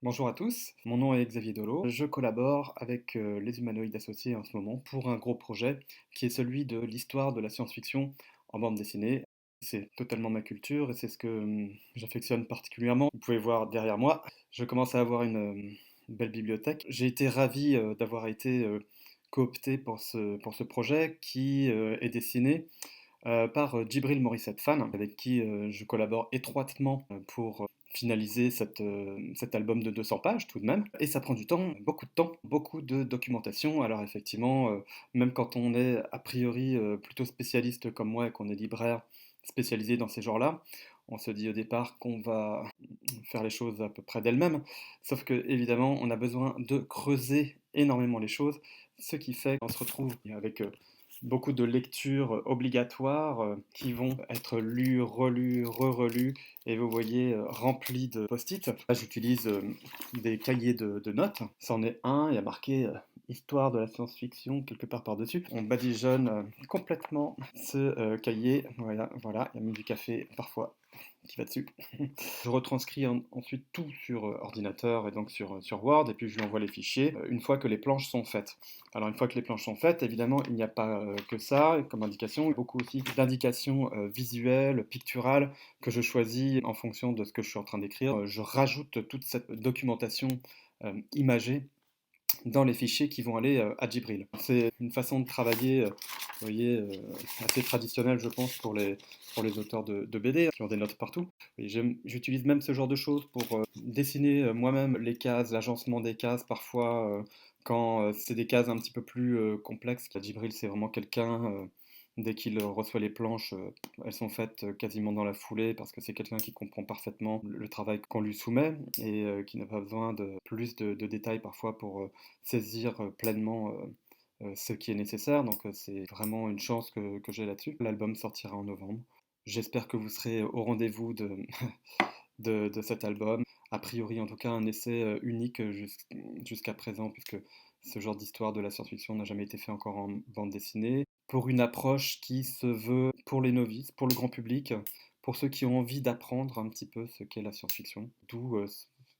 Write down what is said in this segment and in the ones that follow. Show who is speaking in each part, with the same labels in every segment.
Speaker 1: Bonjour à tous, mon nom est Xavier Dolo. Je collabore avec les Humanoïdes Associés en ce moment pour un gros projet qui est celui de l'histoire de la science-fiction en bande dessinée. C'est totalement ma culture et c'est ce que j'affectionne particulièrement. Vous pouvez voir derrière moi, je commence à avoir une belle bibliothèque. J'ai été ravi d'avoir été coopté pour ce projet qui est dessiné par Djibril Morissette Fan, avec qui je collabore étroitement pour finaliser cet album de 200 pages tout de même. Et ça prend du temps, beaucoup de documentation. Alors effectivement, même quand on est a priori plutôt spécialiste comme moi et qu'on est libraire spécialisé dans ces genres-là, on se dit au départ qu'on va faire les choses à peu près d'elles-mêmes. Sauf que évidemment, on a besoin de creuser énormément les choses, ce qui fait qu'on se retrouve avec beaucoup de lectures obligatoires qui vont être lues, relues, re-relues, et vous voyez rempli de post-it. Là, j'utilise des cahiers de notes. C'en est un, il y a marqué Histoire de la science-fiction quelque part par-dessus. On badigeonne complètement ce cahier. Voilà, voilà, il y a même du café parfois qui va dessus. Je retranscris ensuite tout sur ordinateur et donc sur Word, et puis je lui envoie les fichiers une fois que les planches sont faites. Alors une fois que les planches sont faites, évidemment, il n'y a pas que ça comme indication, il y a beaucoup aussi d'indications visuelles, picturales, que je choisis en fonction de ce que je suis en train d'écrire. Je rajoute toute cette documentation imagée dans les fichiers qui vont aller à Djibril. C'est une façon de travailler, vous voyez, assez traditionnelle, je pense, pour les auteurs de BD qui ont des notes partout. Et j'utilise même ce genre de choses pour dessiner moi-même les cases, l'agencement des cases, parfois quand c'est des cases un petit peu plus complexes. Djibril, c'est vraiment quelqu'un, dès qu'il reçoit les planches, elles sont faites quasiment dans la foulée parce que c'est quelqu'un qui comprend parfaitement le travail qu'on lui soumet et qui n'a pas besoin de plus de détails parfois pour saisir pleinement ce qui est nécessaire. Donc c'est vraiment une chance que j'ai là-dessus. L'album sortira en novembre. J'espère que vous serez au rendez-vous de cet album. A priori, en tout cas, un essai unique jusqu'à présent, puisque ce genre d'histoire de la science-fiction n'a jamais été fait encore en bande dessinée. Pour une approche qui se veut pour les novices, pour le grand public, pour ceux qui ont envie d'apprendre un petit peu ce qu'est la science-fiction, d'où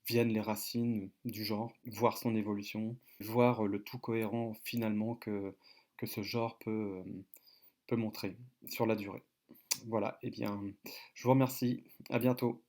Speaker 1: viennent les racines du genre, voir son évolution, voir le tout cohérent finalement que ce genre peut montrer sur la durée. Voilà, et bien, je vous remercie, à bientôt.